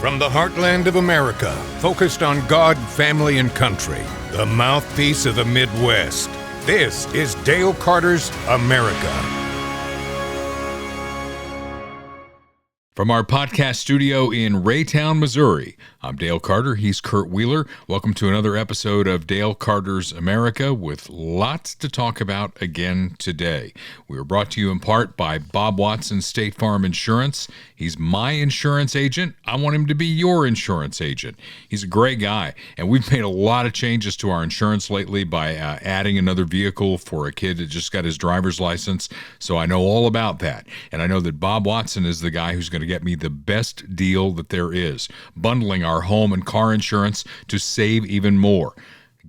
From the heartland of America, focused on God, family, and country, the mouthpiece of the Midwest. This is Dale Carter's America. From our podcast studio in Raytown, Missouri, I'm Dale Carter. He's Kurt Wheeler. Welcome to another episode of Dale Carter's America with lots to talk about again today. We are brought to you in part by Bob Watson State Farm Insurance. He's my insurance agent. I want him to be your insurance agent. He's a great guy, and we've made a lot of changes to our insurance lately by adding another vehicle for a kid that just got his driver's license, so I know all about that. And I know that Bob Watson is the guy who's going to get me the best deal that there is, bundling our home and car insurance to save even more.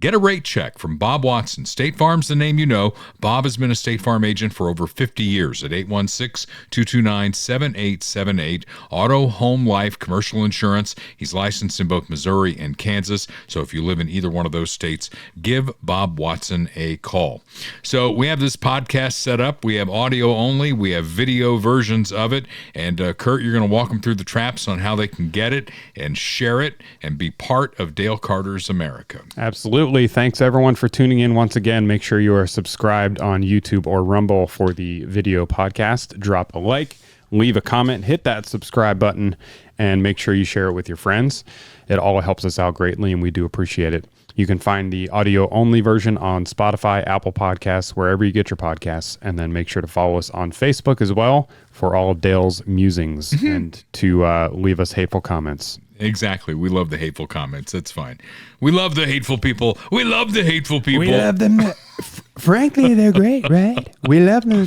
Get a rate check from Bob Watson. State Farm's the name you know. Bob has been a State Farm agent for over 50 years at 816-229-7878. Auto, home, life, commercial insurance. He's licensed in both Missouri and Kansas. So if you live in either one of those states, give Bob Watson a call. So we have this podcast set up. We have audio only. We have video versions of it. And Kurt, you're going to walk them through the traps on how they can get it and share it and be part of Dale Carter's America. Absolutely. Thanks, everyone, for tuning in once again. Make sure you are subscribed on YouTube or Rumble for the video podcast. Drop a like, leave a comment, hit that subscribe button, and make sure you share it with your friends. It all helps us out greatly, and we do appreciate it. You can find the audio-only version on Spotify, Apple Podcasts, wherever you get your podcasts, and then make sure to follow us on Facebook as well for all of Dale's musings and to leave us hateful comments. Exactly. We love the hateful comments. That's fine. We love the hateful people. We love the hateful people. We love them. Frankly, they're great, right? We love them.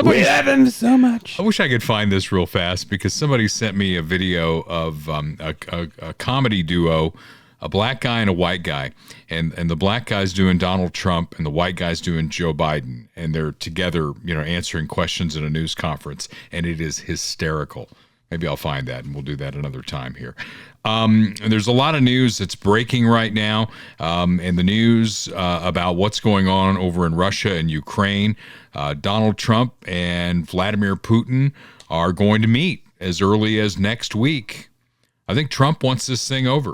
We love them so much. I wish I could find this real fast because somebody sent me a video of a comedy duo, a black guy and a white guy. And the black guy's doing Donald Trump and the white guy's doing Joe Biden. And they're together, answering questions in a news conference. And it is hysterical. Maybe I'll find that and we'll do that another time here. There's a lot of news that's breaking right now in the news about what's going on over in Russia and Ukraine. Donald Trump and Vladimir Putin are going to meet as early as next week. I think Trump wants this thing over.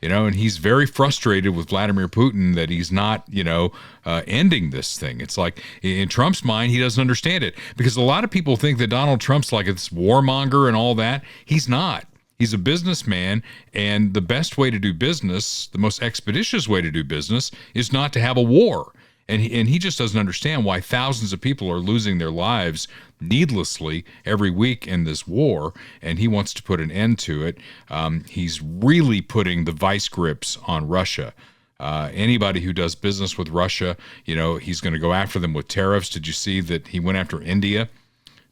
And he's very frustrated with Vladimir Putin that he's not, ending this thing. It's like in Trump's mind, he doesn't understand it because a lot of people think that Donald Trump's like this warmonger and all that. He's not. He's a businessman, and the best way to do business, the most expeditious way to do business, is not to have a war. And he just doesn't understand why thousands of people are losing their lives needlessly every week in this war, and he wants to put an end to it. He's really putting the vice grips on Russia. Anybody who does business with Russia, he's going to go after them with tariffs. Did you see that he went after India?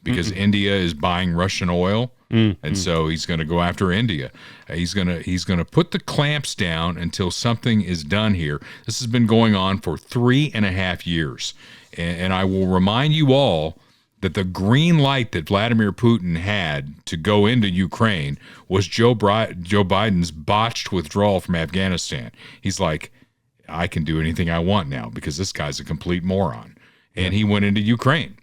Because India is buying Russian oil, and so he's going to go after India. He's going to put the clamps down until something is done here. This has been going on for 3.5 years, and I will remind you all that the green light that Vladimir Putin had to go into Ukraine was Joe Biden's botched withdrawal from Afghanistan. He's like, I can do anything I want now because this guy's a complete moron, and he went into Ukraine.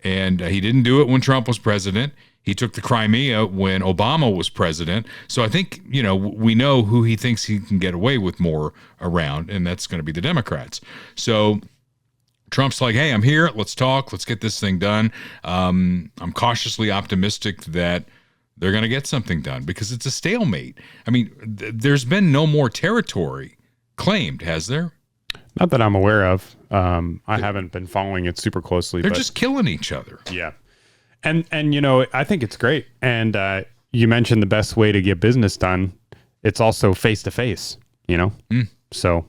And he didn't do it when Trump was president. He took the Crimea when Obama was president. So I think, we know who he thinks he can get away with more around, and that's going to be the Democrats. So Trump's like, hey, I'm here. Let's talk. Let's get this thing done. I'm cautiously optimistic that they're going to get something done because it's a stalemate. I mean, there's been no more territory claimed, has there? Not that I'm aware of. I haven't been following it super closely. They're just killing each other. Yeah. And I think it's great. And you mentioned the best way to get business done. It's also face-to-face, So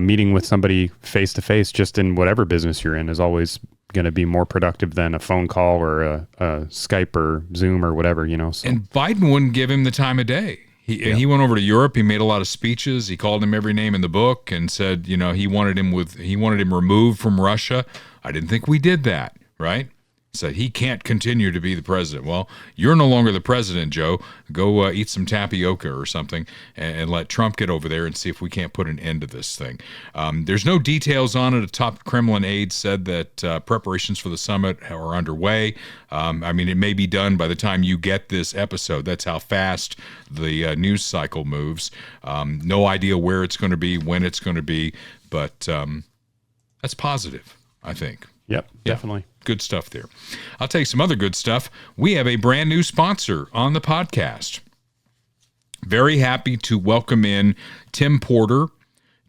meeting with somebody face-to-face just in whatever business you're in is always going to be more productive than a phone call or a Skype or Zoom or whatever, So. And Biden wouldn't give him the time of day. He went over to Europe. He made a lot of speeches. He called him every name in the book and said, he wanted him removed from Russia. I didn't think we did that, right? said he can't continue to be the president. Well, you're no longer the president, Joe. Go eat some tapioca or something and let Trump get over there and see if we can't put an end to this thing. There's no details on it. A top Kremlin aide said that preparations for the summit are underway. I mean, it may be done by the time you get this episode. That's how fast the news cycle moves. No idea where it's going to be, when it's going to be, but that's positive, I think. Yep, definitely. Good stuff there. I'll tell you some other good stuff. We have a brand new sponsor on the podcast. Very happy to welcome in Tim Porter.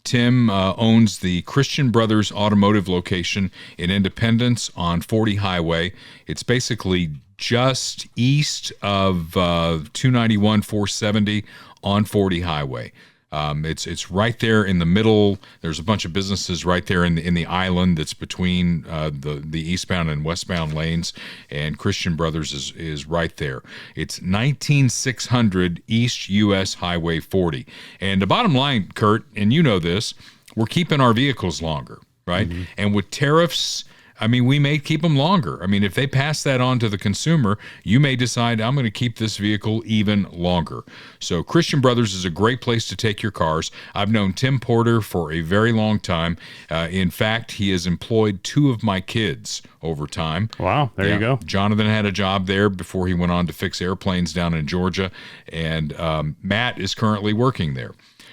Tim owns the Christian Brothers Automotive location in Independence on 40 Highway. It's basically just east of 291 470 on 40 Highway. It's right there in the middle. There's a bunch of businesses right there in the island that's between the eastbound and westbound lanes, and Christian Brothers is right there. It's 19600 East US Highway 40. And the bottom line, Kurt, and you know this, we're keeping our vehicles longer, right? Mm-hmm. And with tariffs, I mean, we may keep them longer. I mean, if they pass that on to the consumer, you may decide, I'm going to keep this vehicle even longer. So Christian Brothers is a great place to take your cars. I've known Tim Porter for a very long time. In fact, he has employed 2 of my kids over time. Wow, there you go. Jonathan had a job there before he went on to fix airplanes down in Georgia, and Matt is currently working there.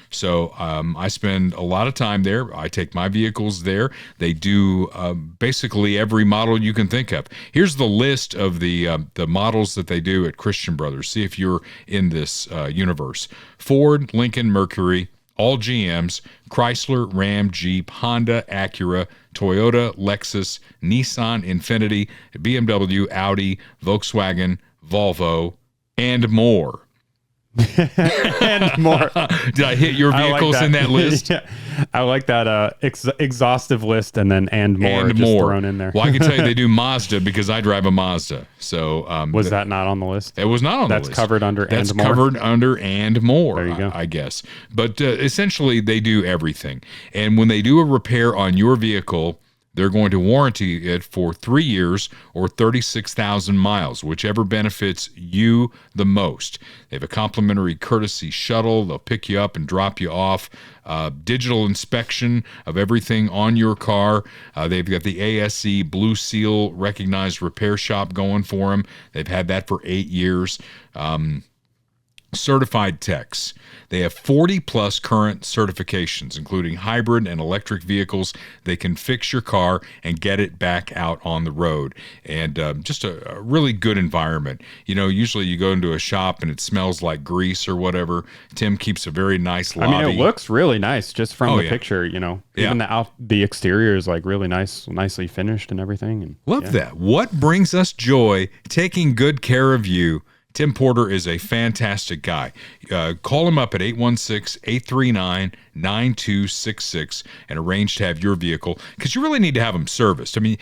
So I spend a lot of time there. I take my vehicles there. They do basically every model you can think of. Here's the list of the models that they do at Christian Brothers. See if you're in this universe. Ford, Lincoln, Mercury, all GMs, Chrysler, Ram, Jeep, Honda, Acura, Toyota, Lexus, Nissan, Infiniti, BMW, Audi, Volkswagen, Volvo, and more. And more. Did I hit your vehicles in that list? Yeah. I like that exhaustive list, and then and more thrown in there. Well, I can tell you they do Mazda because I drive a Mazda. So was that not on the list? It was not on the list. That's covered under That's and more. covered under and more. There you go. I guess. But essentially, they do everything. And when they do a repair on your vehicle, they're going to warranty it for 3 years or 36,000 miles, whichever benefits you the most. They have a complimentary courtesy shuttle. They'll pick you up and drop you off. Digital inspection of everything on your car. They've got the ASE Blue Seal recognized repair shop going for them. They've had that for 8 years. Certified techs. They have 40 plus current certifications, including hybrid and electric vehicles. They can fix your car and get it back out on the road. And just a really good environment. You know, usually you go into a shop and it smells like grease or whatever. Tim keeps a very nice lobby. I mean, it looks really nice just from the picture, you know. Even the exterior is like really nicely finished and everything. And love that. What brings us joy, taking good care of you. Tim Porter is a fantastic guy. Call him up at 816-839-9266 and arrange to have your vehicle, because you really need to have them serviced. I mean,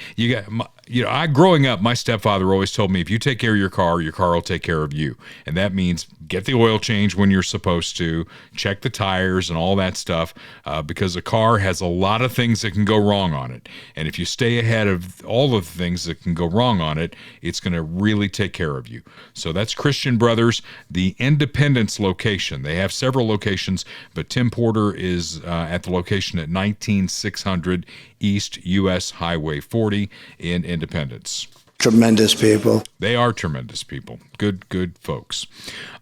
growing up, my stepfather always told me, if you take care of your car will take care of you. And that means get the oil change when you're supposed to, check the tires and all that stuff, because a car has a lot of things that can go wrong on it. And if you stay ahead of all of the things that can go wrong on it, it's going to really take care of you. So that's Christian Brothers, the Independence location. They have several locations, but Tim Porter is at the location at 19600 East US Highway 40 in Independence. Tremendous people. They are tremendous people. Good folks.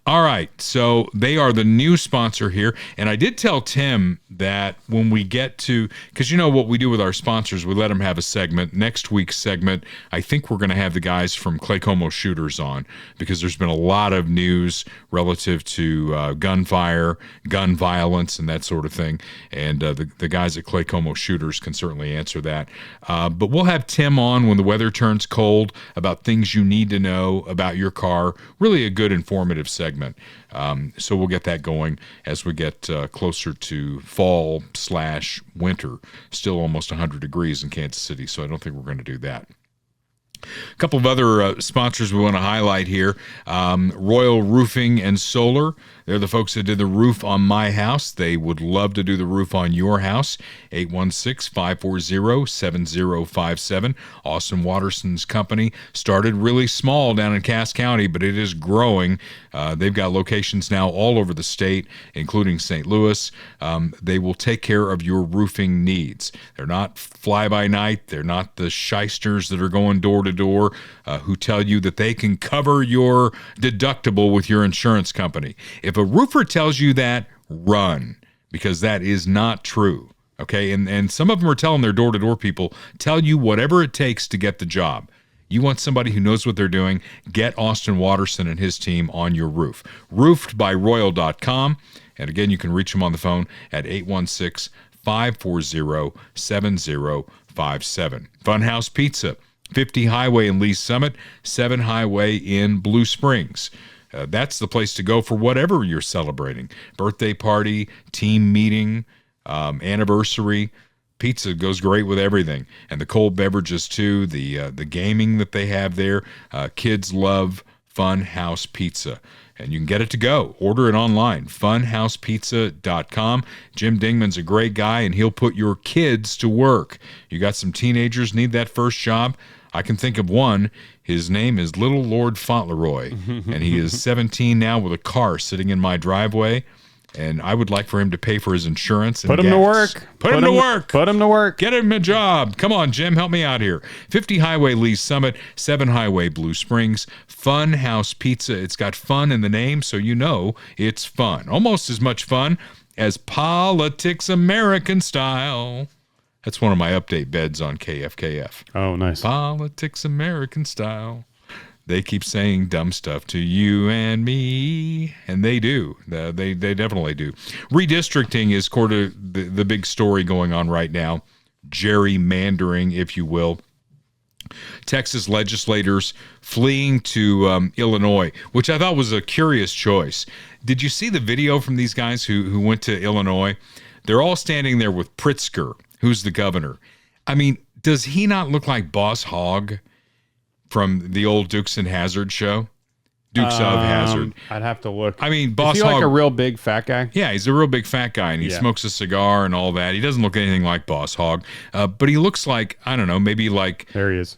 All right, so they are the new sponsor here. And I did tell Tim that when we get to, because you know what we do with our sponsors, we let them have a segment. Next week's segment, I think we're going to have the guys from Claycomo Shooters on, because there's been a lot of news relative to gunfire, gun violence, and that sort of thing. And the guys at Claycomo Shooters can certainly answer that. But we'll have Tim on when the weather turns cold about things you need to know about your car. Really a good informative segment. So we'll get that going as we get closer to fall/winter. Still almost 100 degrees in Kansas City, so I don't think we're going to do that. A couple of other sponsors we want to highlight here. Royal Roofing and Solar. They're the folks that did the roof on my house. They would love to do the roof on your house. 816-540-7057. Austin Watterson's company started really small down in Cass County, but it is growing. They've got locations now all over the state, including St. Louis. They will take care of your roofing needs. They're not fly-by-night. They're not the shysters that are going door to door who tell you that they can cover your deductible with your insurance company. If a roofer tells you that, run, because that is not true. Okay, and some of them are telling their door-to-door people, tell you whatever it takes to get the job. You want somebody who knows what they're doing, get Austin Watterson and his team on your roof. Roofedbyroyal.com. And again, you can reach them on the phone at 816-540-7057. Funhouse Pizza, 50 Highway in Lee Summit, 7 Highway in Blue Springs. That's the place to go for whatever you're celebrating. Birthday party, team meeting, anniversary. Pizza goes great with everything. And the cold beverages too, the gaming that they have there. Kids love Funhouse Pizza. And you can get it to go. Order it online, funhousepizza.com. Jim Dingman's a great guy, and he'll put your kids to work. You got some teenagers need that first job? I can think of one. His name is Little Lord Fauntleroy, and he is 17 now with a car sitting in my driveway, and I would like for him to pay for his insurance. And Put him to work. Put him to work. Put him to work. Get him a job. Come on, Jim, help me out here. 50 Highway Lee Summit, 7 Highway Blue Springs, Fun House Pizza. It's got fun in the name, so you know it's fun. Almost as much fun as Politics American Style. That's one of my update beds on KFKF. Oh, nice. Politics American Style. They keep saying dumb stuff to you and me, and they do. They definitely do. Redistricting is sort of the big story going on right now. Gerrymandering, if you will. Texas legislators fleeing to Illinois, which I thought was a curious choice. Did you see the video from these guys who went to Illinois? They're all standing there with Pritzker, who's the governor. I mean, does he not look like Boss Hogg from the old Dukes and Hazzard show? Dukes of Hazzard. I'd have to look. I mean, Boss Is he Hogg, like a real big fat guy? yeah, he's a real big fat guy, and he smokes a cigar and all that. He doesn't look anything like Boss Hogg, but he looks like, I don't know, maybe like There he is.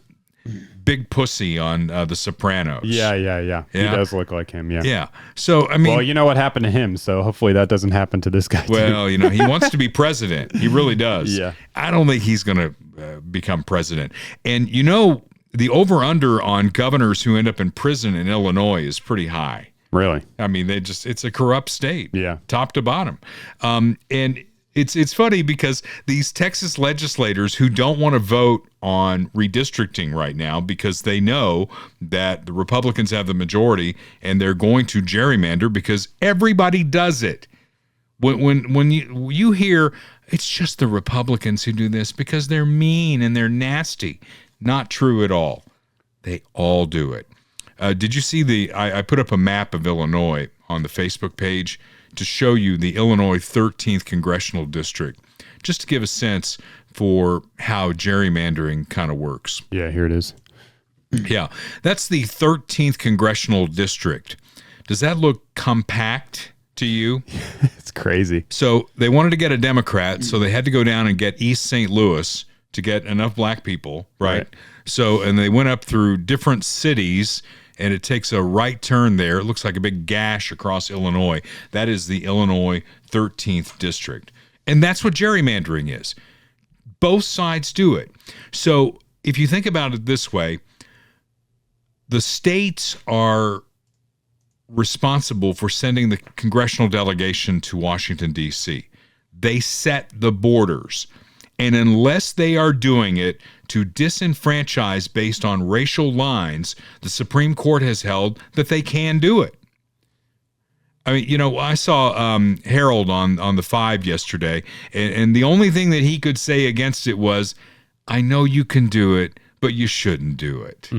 Big Pussy on The Sopranos. Yeah. He does look like him, yeah. Yeah. So, I mean... Well, you know what happened to him, so hopefully that doesn't happen to this guy, too. Well, you know, he wants to be president. He really does. Yeah. I don't think he's going to become president. And, you know, the over-under on governors who end up in prison in Illinois is pretty high. Really? I mean, it's a corrupt state. Yeah. Top to bottom. And it's funny because these Texas legislators who don't want to vote on redistricting right now because they know that the Republicans have the majority and they're going to gerrymander because everybody does it. When you hear it's just the Republicans who do this because they're mean and they're nasty, not true at all. They all do it. Did you see I put up a map of Illinois on the Facebook page to show you the Illinois 13th Congressional District, just to give a sense for how gerrymandering kind of works. Yeah, here it is. Yeah, that's the 13th Congressional District. Does that look compact to you? It's crazy. So they wanted to get a Democrat, so they had to go down and get East St. Louis to get enough black people, right? So, and they went up through different cities, and it takes a right turn there. It looks like a big gash across Illinois. That is the Illinois 13th District. And that's what gerrymandering is. Both sides do it. So if you think about it this way, the states are responsible for sending the congressional delegation to Washington, D.C. They set the borders. And unless they are doing it to disenfranchise based on racial lines, the Supreme Court has held that they can do it. I mean, you know, I saw Harold on the 5 yesterday, and the only thing that he could say against it was, I know you can do it, but you shouldn't do it.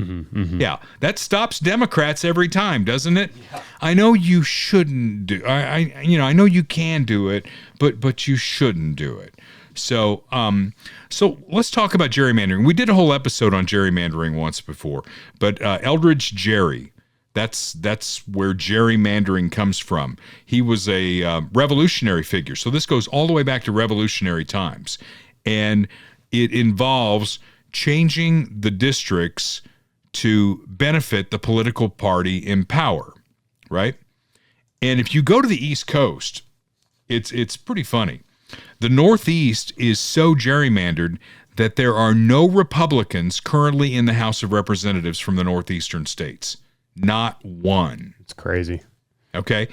Yeah, that stops Democrats every time, doesn't it? Yeah. I know you shouldn't do. I know you can do it, but you shouldn't do it. So let's talk about gerrymandering. We did a whole episode on gerrymandering once before, but Eldridge Gerry, that's where gerrymandering comes from. He was a revolutionary figure. So this goes all the way back to revolutionary times, and it involves changing the districts to benefit the political party in power, right? And if you go to the East Coast, it's pretty funny. The Northeast is so gerrymandered that there are no Republicans currently in the House of Representatives from the northeastern states. Not one. It's crazy. Okay.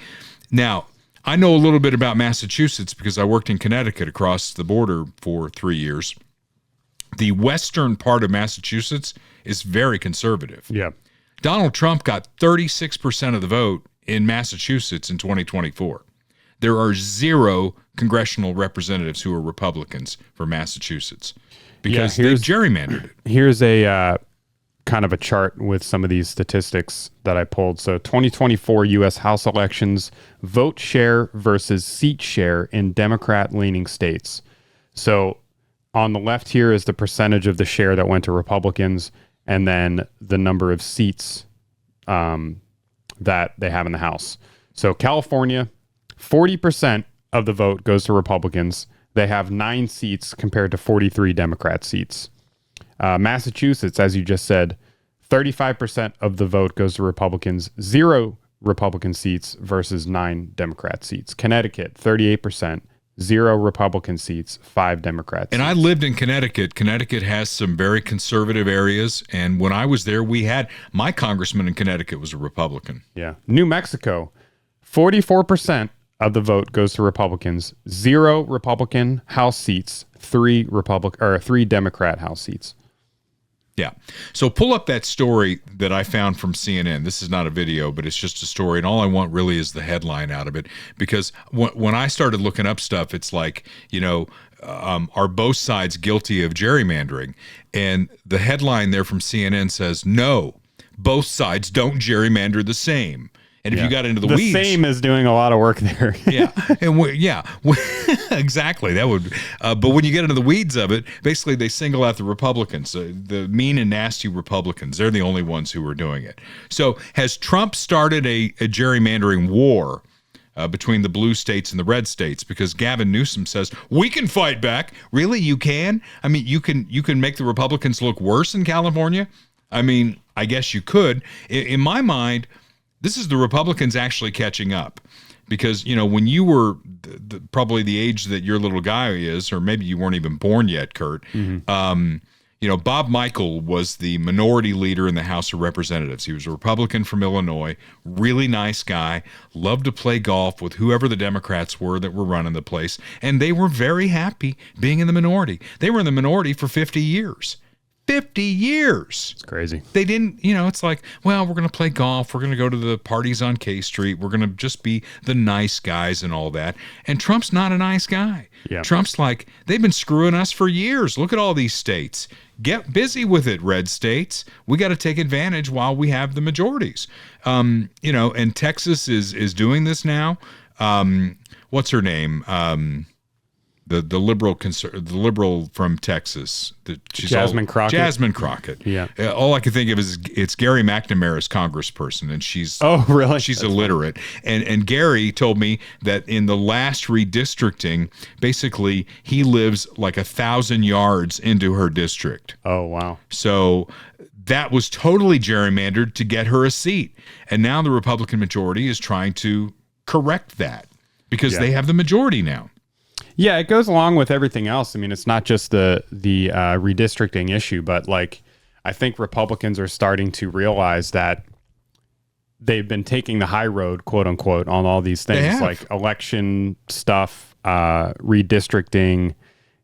Now, I know a little bit about Massachusetts because I worked in Connecticut across the border for 3 years. The western part of Massachusetts is very conservative. Yeah. Donald Trump got 36% of the vote in Massachusetts in 2024. There are 0 congressional representatives who are Republicans for Massachusetts because they've gerrymandered it. Here's a kind of a chart with some of these statistics that I pulled. So 2024 U.S. House elections, vote share versus seat share in Democrat-leaning states. So on the left here is the percentage of the share that went to Republicans, and then the number of seats that they have in the House. So California, 40% of the vote goes to Republicans. They have 9 seats compared to 43 Democrat seats. Massachusetts, as you just said, 35% of the vote goes to Republicans, 0 Republican seats versus 9 Democrat seats. Connecticut, 38%, 0 Republican seats, 5 Democrat seats. And I lived in Connecticut. Connecticut has some very conservative areas. And when I was there, my congressman in Connecticut was a Republican. Yeah. New Mexico, 44% of the vote goes to Republicans, 0 Republican House seats, 3 Democrat House seats. Yeah. So pull up that story that I found from CNN. This is not a video, but it's just a story. And all I want really is the headline out of it. Because when I started looking up stuff, it's like, are both sides guilty of gerrymandering? And the headline there from CNN says, no, both sides don't gerrymander the same. And if you got into the weeds, the same is doing a lot of work there. Yeah, and exactly. That would. But when you get into the weeds of it, basically they single out the Republicans, the mean and nasty Republicans. They're the only ones who are doing it. So has Trump started a gerrymandering war between the blue states and the red states? Because Gavin Newsom says we can fight back. Really, you can? I mean, you can make the Republicans look worse in California. I mean, I guess you could. In my mind, this is the Republicans actually catching up, because, when you were probably the age that your little guy is, or maybe you weren't even born yet, Kurt, Bob Michael was the minority leader in the House of Representatives. He was a Republican from Illinois, really nice guy, loved to play golf with whoever the Democrats were that were running the place, and they were very happy being in the minority. They were in the minority for 50 years. 50 years. It's crazy. They didn't, it's like, well, we're going to play golf. We're going to go to the parties on K Street. We're going to just be the nice guys and all that. And Trump's not a nice guy. Yeah. Trump's like, they've been screwing us for years. Look at all these states. Get busy with it, red states. We got to take advantage while we have the majorities. And Texas is doing this now. What's her name? The liberal from Texas. Jasmine Crockett. Jasmine Crockett. Yeah. All I can think of is it's Gary McNamara's congressperson, and she's really? She's illiterate. And Gary told me that in the last redistricting, basically he lives like 1,000 yards into her district. Oh wow. So that was totally gerrymandered to get her a seat, and now the Republican majority is trying to correct that because they have the majority now. Yeah, it goes along with everything else. I mean, it's not just the redistricting issue, but I think Republicans are starting to realize that they've been taking the high road, quote unquote, on all these things like election stuff, redistricting.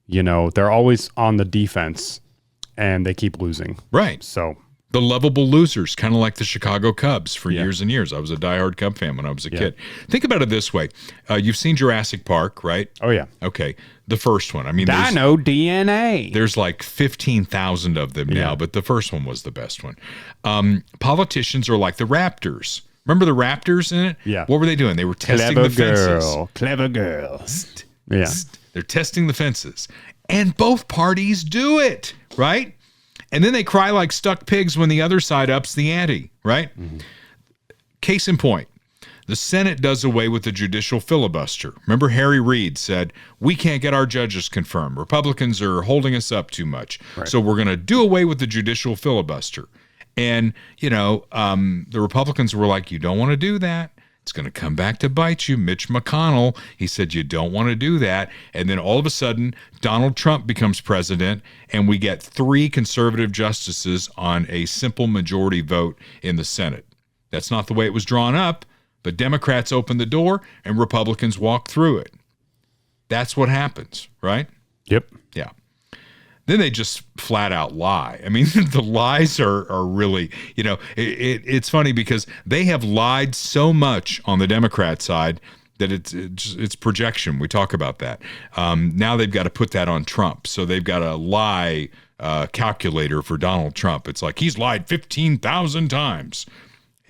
They're always on the defense, and they keep losing. Right. So the lovable losers, kind of like the Chicago Cubs for years and years. I was a diehard Cub fan when I was a kid. Think about it this way. You've seen Jurassic Park, right? Oh, yeah. Okay. The first one. I mean, Dino DNA. There's like 15,000 of them now, but the first one was the best one. Politicians are like the Raptors. Remember the Raptors in it? Yeah. What were they doing? They were testing the fences. Clever girl. Yeah. They're testing the fences. And both parties do it, right? And then they cry like stuck pigs when the other side ups the ante, right? Mm-hmm. Case in point, the Senate does away with the judicial filibuster. Remember, Harry Reid said, we can't get our judges confirmed. Republicans are holding us up too much. Right. So we're going to do away with the judicial filibuster. And, the Republicans were like, you don't want to do that. It's going to come back to bite you. Mitch McConnell, he said, you don't want to do that. And then all of a sudden, Donald Trump becomes president, and we get 3 conservative justices on a simple majority vote in the Senate. That's not the way it was drawn up, but Democrats opened the door and Republicans walked through it. That's what happens, right? Yep. Yeah. Then they just flat out lie. I mean, the lies are really, it's funny because they have lied so much on the Democrat side that it's projection. We talk about that. Now they've got to put that on Trump. So they've got a lie calculator for Donald Trump. It's like he's lied 15,000 times.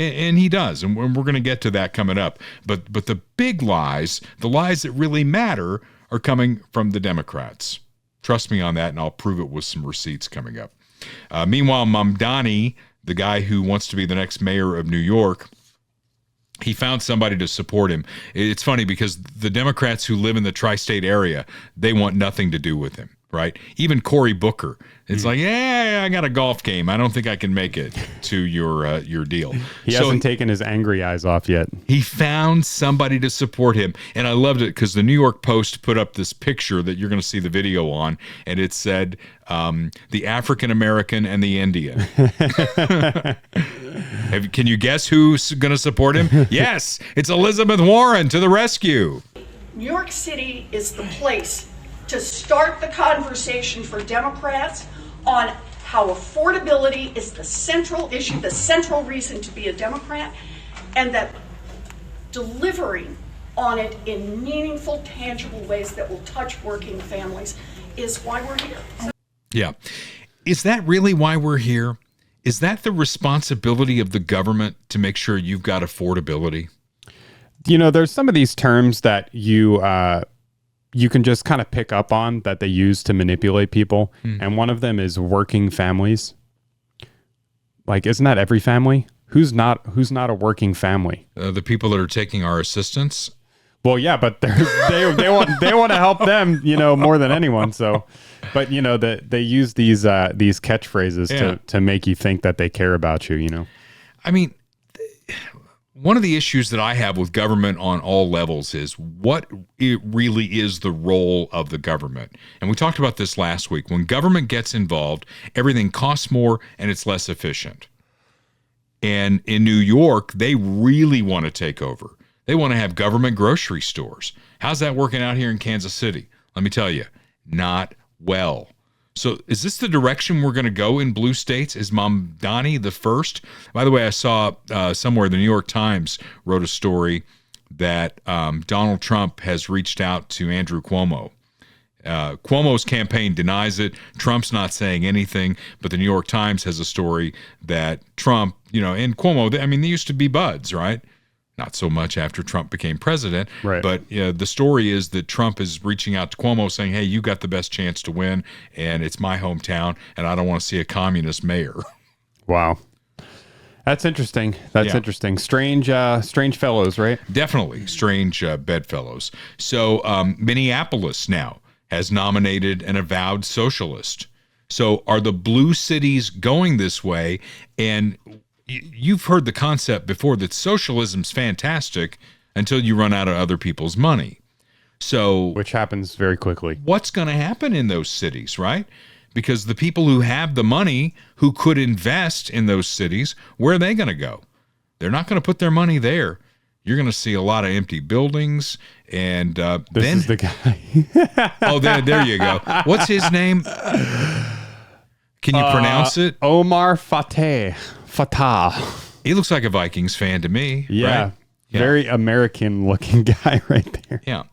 And he does. And we're going to get to that coming up. But the big lies, the lies that really matter, are coming from the Democrats. Trust me on that, and I'll prove it with some receipts coming up. Meanwhile, Mamdani, the guy who wants to be the next mayor of New York, he found somebody to support him. It's funny because the Democrats who live in the tri-state area, they want nothing to do with him, right? Even Cory Booker. It's like, yeah, I got a golf game. I don't think I can make it to your deal. He hasn't taken his angry eyes off yet. He found somebody to support him. And I loved it because the New York Post put up this picture that you're going to see the video on. And it said, the African-American and the Indian. Can you guess who's going to support him? Yes, it's Elizabeth Warren to the rescue. New York City is the place to start the conversation for Democrats on how affordability is the central issue, the central reason to be a Democrat, and that delivering on it in meaningful, tangible ways that will touch working families is why we're here. Yeah. Is that really why we're here? Is that the responsibility of the government to make sure you've got affordability? There's some of these terms that you can just kind of pick up on that they use to manipulate people. And one of them is working families. Like, isn't that every family? Who's not a working family? The people that are taking our assistance. Well, yeah, but they want to help them, more than anyone. So, but they use these catchphrases to make you think that they care about you. I mean, one of the issues that I have with government on all levels is what it really is the role of the government. And we talked about this last week. When government gets involved, everything costs more and it's less efficient. And in New York, they really want to take over. They want to have government grocery stores. How's that working out here in Kansas City? Let me tell you, not well. So is this the direction we're going to go in blue states? Is Mamdani the first? By the way, I saw somewhere the New York Times wrote a story that Donald Trump has reached out to Andrew Cuomo. Cuomo's campaign denies it. Trump's not saying anything, but the New York Times has a story that Trump, and Cuomo, they used to be buds, right? Not so much after Trump became president, right. But the story is that Trump is reaching out to Cuomo saying, hey, you got the best chance to win, and it's my hometown, and I don't want to see a communist mayor. Wow. That's interesting. Interesting. Strange fellows, right? Definitely strange bedfellows. So Minneapolis now has nominated an avowed socialist. So are the blue cities going this way? And you've heard the concept before that socialism's fantastic until you run out of other people's money. So, which happens very quickly. What's going to happen in those cities, right? Because the people who have the money, who could invest in those cities, where are they going to go? They're not going to put their money there. You're going to see a lot of empty buildings, and this is the guy. Oh, there you go. What's his name? Can you pronounce it? Omar Fatah. He looks like a Vikings fan to me. Yeah. Right? Very American looking guy right there. Yeah.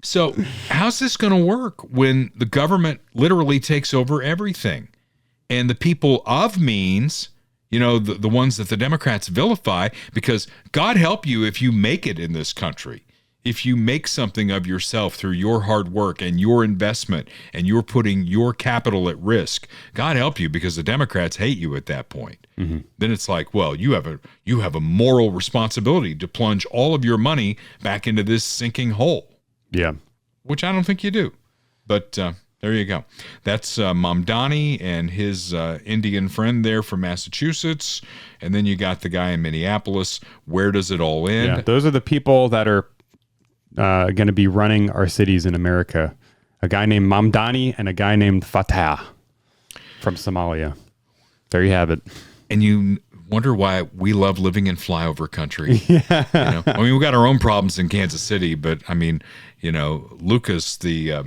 So how's this going to work when the government literally takes over everything? And the people of means, the ones that the Democrats vilify, because God help you if you make it in this country. If you make something of yourself through your hard work and your investment and you're putting your capital at risk, God help you, because the Democrats hate you at that point. Mm-hmm. Then it's like, well, you have a moral responsibility to plunge all of your money back into this sinking hole. Yeah. Which I don't think you do. But there you go. That's Mamdani and his Indian friend there from Massachusetts. And then you got the guy in Minneapolis. Where does it all end? Yeah, those are the people that are going to be running our cities in America. A guy named Mamdani and a guy named Fatah from Somalia. There you have it. And you wonder why we love living in flyover country. Yeah. You know? I mean, we got our own problems in Kansas City, but I mean, you know, Lucas, the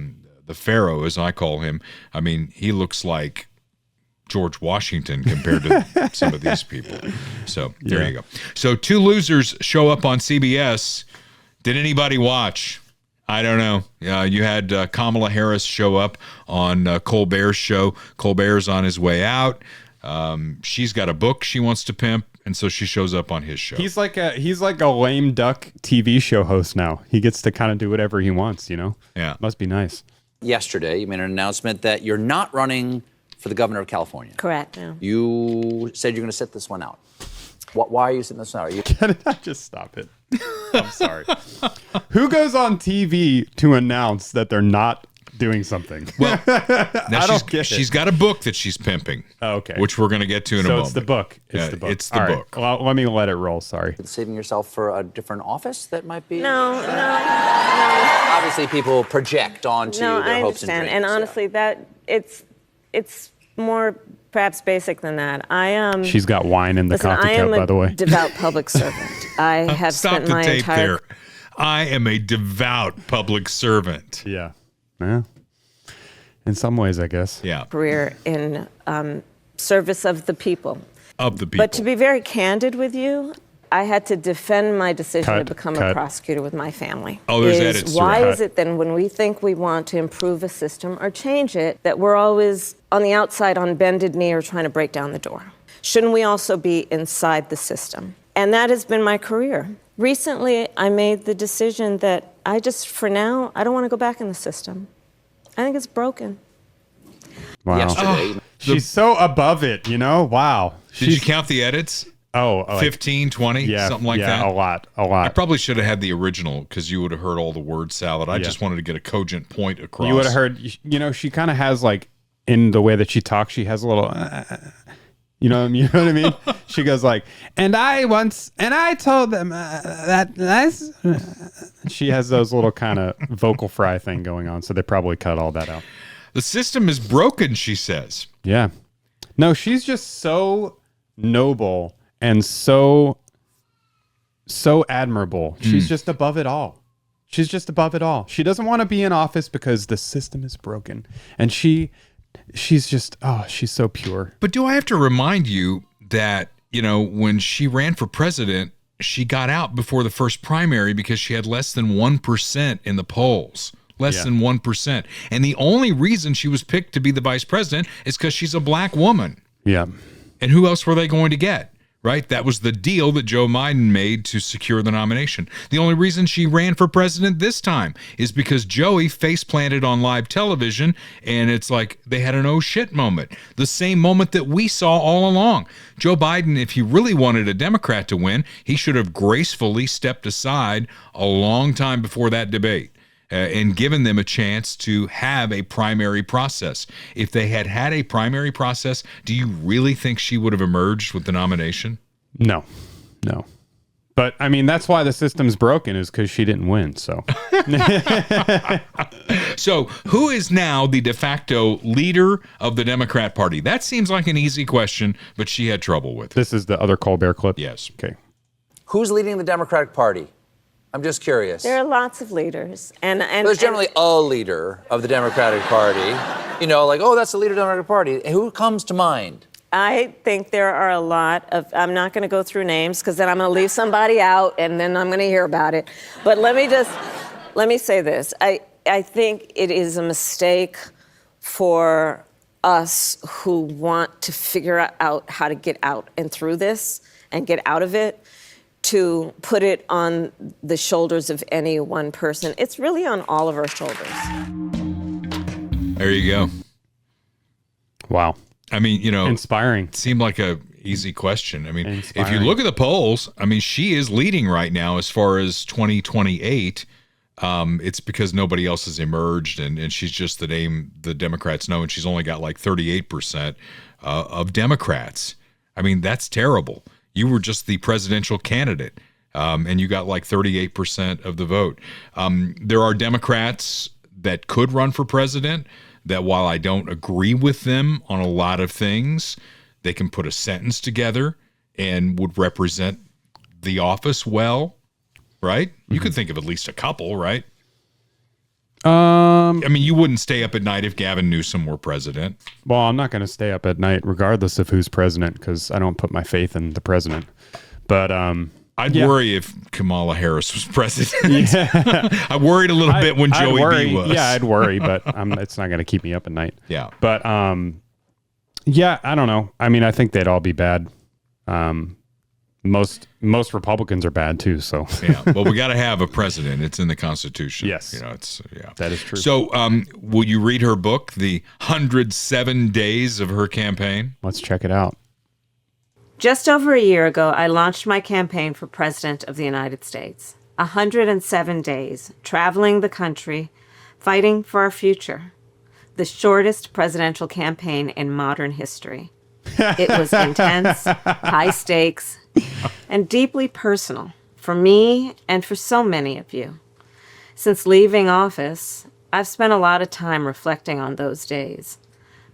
Pharaoh, as I call him, I mean, he looks like George Washington compared to some of these people. So there you go. So 2 losers show up on CBS. Did anybody watch? I don't know. You had Kamala Harris show up on Colbert's show. Colbert's on his way out. She's got a book she wants to pimp, and so she shows up on his show. He's like a lame duck TV show host now. He gets to kind of do whatever he wants, you know? Yeah. Must be nice. Yesterday, you made an announcement that you're not running for the governor of California. Correct. Yeah. You said you're going to sit this one out. Why are you sitting this one out? Can I just stop it? I'm sorry. Who goes on TV to announce that they're not doing something? Well, now she's got a book that she's pimping. Oh, okay. Which we're going to get to in a moment. It's the book. It's the book. It's the All right. book. Well, let me let it roll. Sorry. Saving yourself for a different office that might be? No. Obviously, people project onto No, their I hopes and understand. dreams. And honestly, that it's more perhaps basic than that. She's got wine in the coffee cup, by the way. I am a devout public servant. I have Stop spent the my tape entire there. I am a devout public servant. Yeah. In some ways, I guess. Yeah. career in service of the people. Of the people. But to be very candid with you, I had to defend my decision to become a Cut. prosecutor with my family. Oh, there's edits to Why it. is it then when we think we want to improve a system or change it, that we're always on the outside on bended knee or trying to break down the door? Shouldn't we also be inside the system? And that has been my career. Recently, I made the decision that for now, I don't want to go back in the system. I think it's broken. Wow. Yesterday, She's so above it, you know? Wow. Did you count the edits? Oh, like, 15, 20, something like that? Yeah, a lot. I probably should have had the original because you would have heard all the word salad. I just wanted to get a cogent point across. You would have heard, you know, she kind of has like, in the way that she talks, she has a little, you know what I mean? She goes like, and I told them she has those little kind of vocal fry thing going on. So they probably cut all that out. The system is broken, she says. Yeah. No, she's just so noble and so admirable. She's just above it all. She's just above it all. She doesn't want to be in office because the system is broken. And she's just, she's so pure. But do I have to remind you that, you know, when she ran for president, she got out before the first primary because she had less than 1% in the polls. Less than 1%. And the only reason she was picked to be the vice president is because she's a black woman. Yeah. And who else were they going to get? Right? That was the deal that Joe Biden made to secure the nomination. The only reason she ran for president this time is because Joey face planted on live television, and it's like they had an oh shit moment. The same moment that we saw all along. Joe Biden, if he really wanted a Democrat to win, he should have gracefully stepped aside a long time before that debate. And given them a chance to have a primary process. If they had had a primary process, do you really think she would have emerged with the nomination? No. But I mean, that's why the system's broken, is because she didn't win. So, so who is now the de facto leader of the Democrat Party? That seems like an easy question, but she had trouble with it. This is the other Colbert clip. Yes. Okay. who's leading the Democratic Party? I'm just curious. There are lots of leaders, and there's generally a leader of the Democratic Party. You know, like, oh, that's the leader of the Democratic Party. Who comes to mind? I think there are a lot of, I'm not going to go through names because then I'm going to leave somebody out and then I'm going to hear about it. But let me say this. I think it is a mistake for us who want to figure out how to get out and through this and get out of it to put it on the shoulders of any one person. It's really on all of our shoulders. There you go. Wow. I mean, inspiring. It seemed like a easy question. I mean, Inspiring. if you look at the polls, I mean, she is leading right now as far as 2028. It's because nobody else has emerged, and she's just the name the Democrats know, and she's only got like 38% of Democrats. I mean, that's terrible. You were just the presidential candidate, and you got like 38% of the vote. There are Democrats that could run for president that, while I don't agree with them on a lot of things, they can put a sentence together and would represent the office well, right? You could think of at least a couple, right? I mean, you wouldn't stay up at night if Gavin Newsom were president. Well, I'm not going to stay up at night regardless of who's president because I don't put my faith in the president. But I'd worry if Kamala Harris was president. Yeah. I worried a little bit when Joey B was. Yeah, I'd worry, but it's not going to keep me up at night. Yeah. But yeah, I don't know. I mean, I think they'd all be bad. Most Republicans are bad too. So yeah, well, we got to have a president. It's in the Constitution. Yes, that is true. So, will you read her book, The 107 Days of Her Campaign? Let's check it out. Just over a year ago, I launched my campaign for President of the United States. 107 days, traveling the country, fighting for our future. The shortest presidential campaign in modern history. It was intense, high stakes, and deeply personal for me and for so many of you. Since leaving office, I've spent a lot of time reflecting on those days,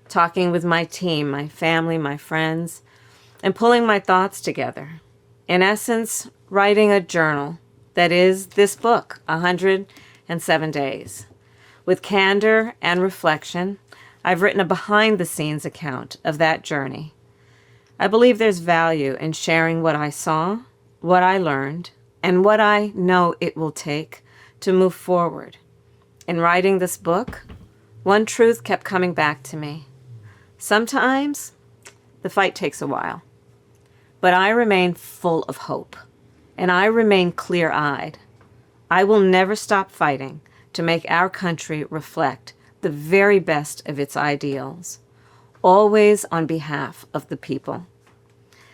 talking with my team, my family, my friends, and pulling my thoughts together. In essence, writing a journal that is this book, 107 Days. With candor and reflection, I've written a behind-the-scenes account of that journey. I believe there's value in sharing what I saw, what I learned, and what I know it will take to move forward. In writing this book, one truth kept coming back to me. Sometimes the fight takes a while, but I remain full of hope, and I remain clear-eyed. I will never stop fighting to make our country reflect the very best of its ideals, always on behalf of the people.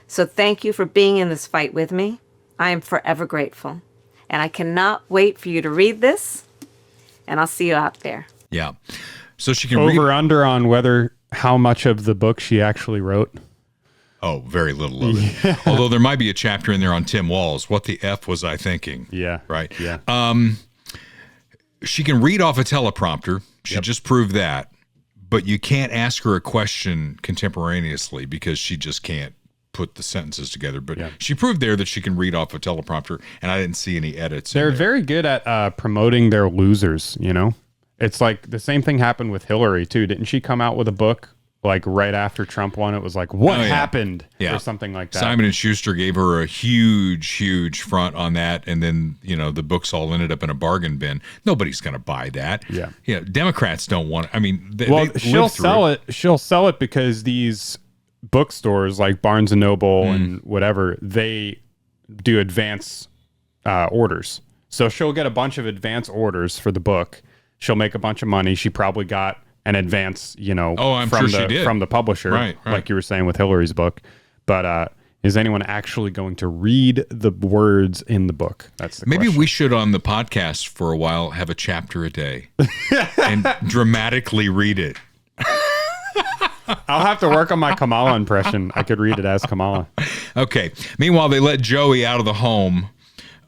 So thank you for being in this fight with me. I am forever grateful. And I cannot wait for you to read this, and I'll see you out there. Yeah. So she can under on how much of the book she actually wrote. Oh, very little of it. Yeah. Although there might be a chapter in there on Tim Walz. What the F was I thinking? Yeah. Right. Yeah. She can read off a teleprompter. She just proved that. But you can't ask her a question contemporaneously because she just can't put the sentences together. But she proved there that she can read off a teleprompter, and I didn't see any edits. They're very good at promoting their losers, you know? It's like the same thing happened with Hillary, too. Didn't she come out with a book like right after Trump won? It was like, what happened? Or something like that. Simon & Schuster gave her a huge front on that, and then, the books all ended up in a bargain bin. Nobody's going to buy that. Yeah. Democrats don't want it. I mean, she'll sell it. She'll sell it because these bookstores like Barnes & Noble and whatever, they do advance orders. So she'll get a bunch of advance orders for the book. She'll make a bunch of money. She probably got an advance, from the publisher, right. Like you were saying with Hillary's book. But is anyone actually going to read the words in the book? That's the question. We should, on the podcast for a while, have a chapter a day and dramatically read it. I'll have to work on my Kamala impression. I could read it as Kamala. Okay. Meanwhile, they let Joey out of the home.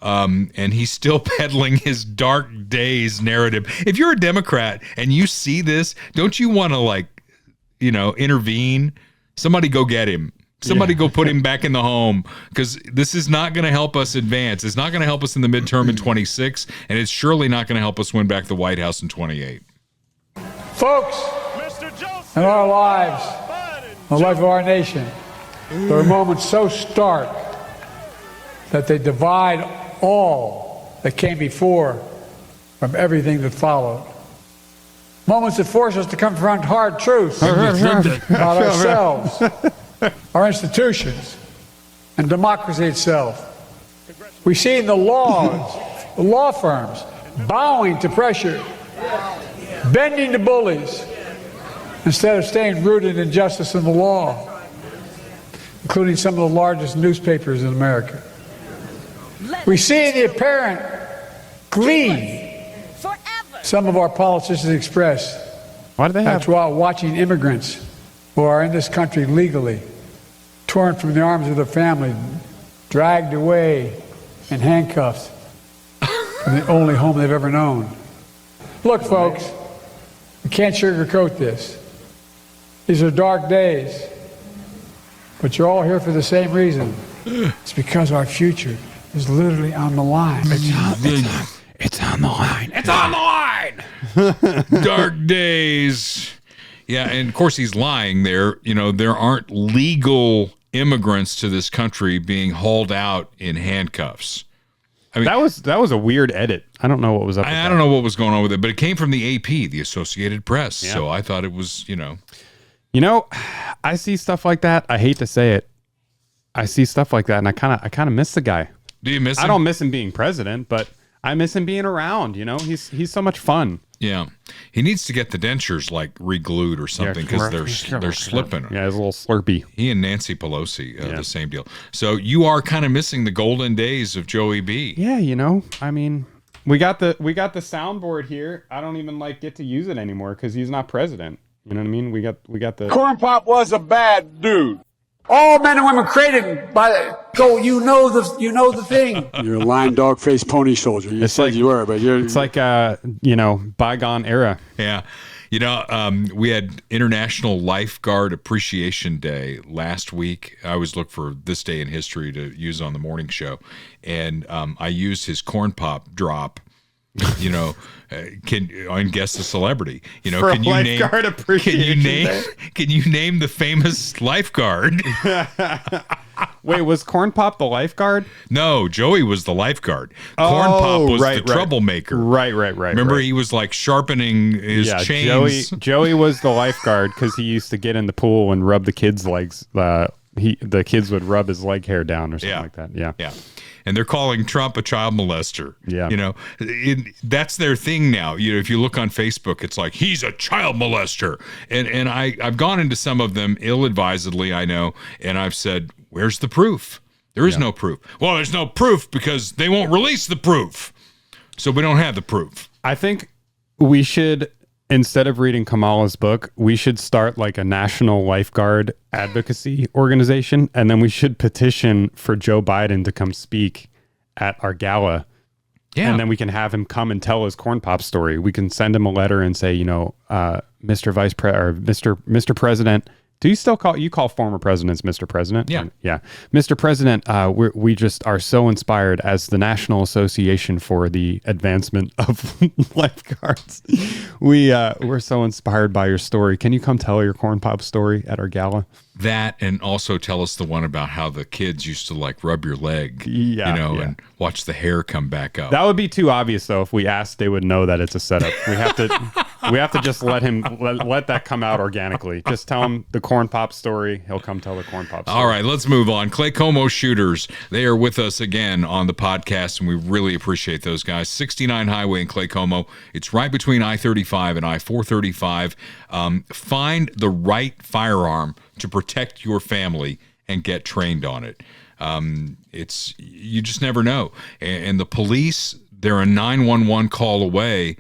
And he's still peddling his dark days narrative. If you're a Democrat and you see this, don't you want to intervene? Somebody go get him. Somebody go put him back in the home, because this is not going to help us advance. It's not going to help us in the midterm in 26, and it's surely not going to help us win back the White House in 28. Folks, in our lives, the life of our nation, there are moments so stark that they divide all that came before from everything that followed. Moments that force us to confront hard truths about ourselves, our institutions, and democracy itself. We've seen the law firms bowing to pressure, bending to bullies, instead of staying rooted in justice and the law, including some of the largest newspapers in America. We see the apparent glee some of our politicians express. Why do they have? That's while watching immigrants who are in this country legally, torn from the arms of their family, dragged away in handcuffs from the only home they've ever known. Look, folks, we can't sugarcoat this. These are dark days, but you're all here for the same reason. It's because our future is literally on the line. It's on the line. It's on the line. Dark days. Yeah, and of course he's lying there. You know, there aren't legal immigrants to this country being hauled out in handcuffs. I mean, that was a weird edit. I don't know what was up with that. I don't know what was going on with it, but it came from the AP, the Associated Press. Yeah. So I thought it was, you know. You know, I see stuff like that. I hate to say it. I see stuff like that, and I kind of miss the guy. Do you miss him? I don't miss him being president, but I miss him being around. You know, he's so much fun. Yeah, he needs to get the dentures like re-glued or something because they're slipping. Yeah, it's a little slurpy. He and Nancy Pelosi, the same deal. So you are kind of missing the golden days of Joey B. Yeah, you know, I mean, we got the soundboard here. I don't even get to use it anymore because he's not president. You know what I mean? We got the Corn Pop was a bad dude. All men and women created by you know the thing. You're a lying dog faced pony soldier. You said you were, but you're. It's like bygone era. Yeah. You know, we had International Lifeguard Appreciation Day last week. I always look for this day in history to use on the morning show, and I used his Corn Pop drop. You know, and guess the celebrity. You know, For can you name? Appreciation Can you name the famous lifeguard? Wait, was Corn Pop the lifeguard? No, Joey was the lifeguard. Corn Pop was the troublemaker. Right. Remember, he was like sharpening his chains. Joey was the lifeguard because he used to get in the pool and rub the kids' legs. The kids would rub his leg hair down or something like that. Yeah. And they're calling Trump a child molester. Yeah. You know, that's their thing now. You know, if you look on Facebook, it's like, he's a child molester. And I've gone into some of them ill-advisedly, I know, and I've said, where's the proof? There is no proof. Well, there's no proof because they won't release the proof. So we don't have the proof. I think we should, instead of reading Kamala's book, we should start like a national lifeguard advocacy organization, and then we should petition for Joe Biden to come speak at our gala. Yeah. And then we can have him come and tell his Corn Pop story. We can send him a letter and say, Mr. Vice President or Mr. President. Do you still call former presidents Mr. President? Yeah. Yeah. Mr. President, we just are so inspired as the National Association for the Advancement of Lifeguards. We're so inspired by your story. Can you come tell your Corn Pop story at our gala? That, and also tell us the one about how the kids used to like rub your leg, and watch the hair come back up. That would be too obvious, though. If we asked, they would know that it's a setup. We have to just let him let that come out organically. Just tell him the Corn Pop story. He'll come tell the Corn Pop story. All right, let's move on. Clay Como shooters. They are with us again on the podcast, and we really appreciate those guys. 69 Highway in Clay Como. It's right between I-35 and I-435. Find the right firearm to protect your family and get trained on it. You just never know. And the police, they're a 911 call away,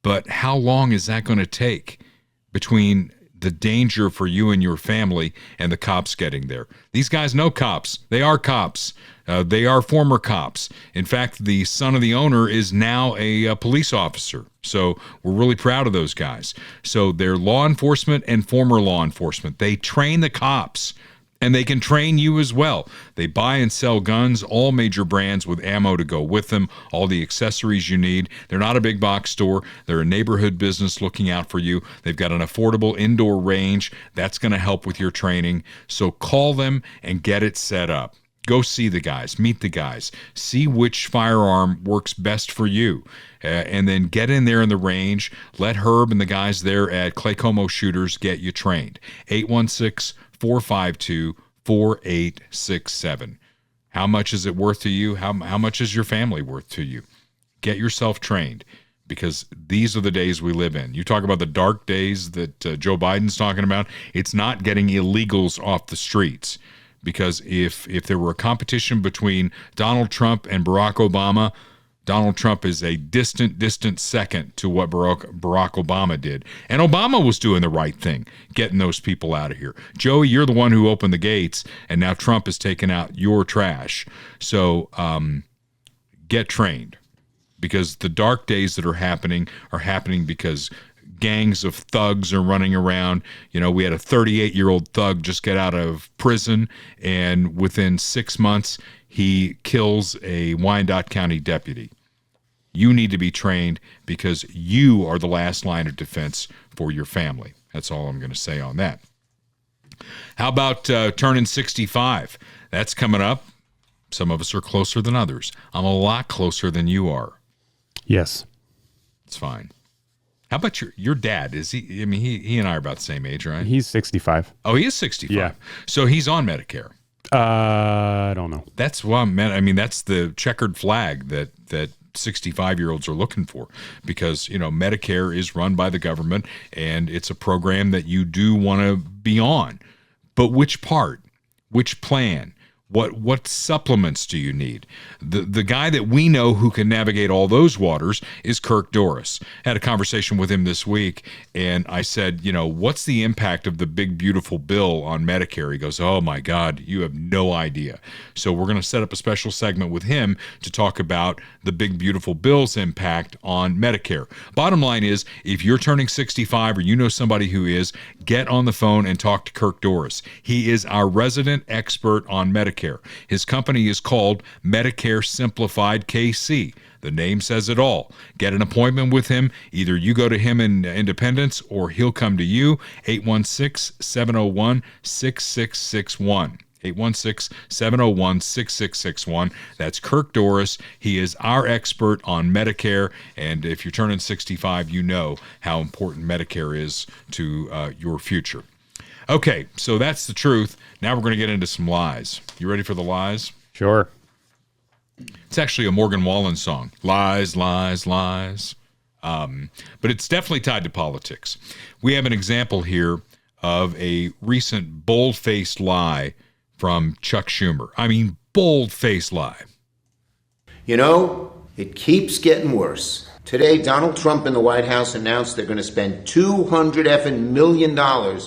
but how long is that going to take between the danger for you and your family and the cops getting there? These guys know cops. They are cops. They are former cops. In fact, the son of the owner is now a police officer. So we're really proud of those guys. So they're law enforcement and former law enforcement. They train the cops, and they can train you as well. They buy and sell guns, all major brands with ammo to go with them, all the accessories you need. They're not a big box store. They're a neighborhood business looking out for you. They've got an affordable indoor range. That's going to help with your training. So call them and get it set up. Go see the guys, meet the guys, see which firearm works best for you, and then get in there in the range. Let Herb and the guys there at Clay Como Shooters get you trained. 816-452-4867. How much is it worth to you? How much is your family worth to you? Get yourself trained, because these are the days we live in. You talk about the dark days that Joe Biden's talking about. It's not getting illegals off the streets, because if there were a competition between Donald Trump and Barack Obama, Donald Trump is a distant second to what Barack Obama did. And Obama was doing the right thing, getting those people out of here. Joey, you're the one who opened the gates, and now Trump is taking out your trash. So get trained, because the dark days that are happening because gangs of thugs are running around. You know, we had a 38-year-old thug just get out of prison, and within 6 months, he kills a Wyandotte County deputy. You need to be trained, because you are the last line of defense for your family. That's all I'm going to say on that. How about turning 65? That's coming up. Some of us are closer than others. I'm a lot closer than you are. Yes. It's fine. How about your dad? Is he? I mean, he and I are about the same age, right? He's 65. Oh, he is 65. Yeah. So he's on Medicare. I don't know. That's what I meant. I mean, that's the checkered flag that 65-year-olds are looking for, because, you know, Medicare is run by the government, and it's a program that you do want to be on. But which part? Which plan? What supplements do you need? The guy that we know who can navigate all those waters is Kirk Doris. I had a conversation with him this week, and I said, you know, what's the impact of the big, beautiful bill on Medicare? He goes, oh, my God, you have no idea. So we're going to set up a special segment with him to talk about the big, beautiful bill's impact on Medicare. Bottom line is, if you're turning 65 or you know somebody who is, get on the phone and talk to Kirk Doris. He is our resident expert on Medicare. His company is called Medicare Simplified KC. The name says it all. Get an appointment with him. Either you go to him in Independence or he'll come to you. 816-701-6661. 816-701-6661. That's Kirk Doris. He is our expert on Medicare. And if you're turning 65, you know how important Medicare is to your future. Okay, so that's the truth. Now we're going to get into some lies. You ready for the lies? Sure. It's actually a Morgan Wallen song. Lies, lies, lies. But it's definitely tied to politics. We have an example here of a recent bold-faced lie from Chuck Schumer. I mean, bold-faced lie. You know, it keeps getting worse. Today, Donald Trump and the White House announced they're going to spend $200 million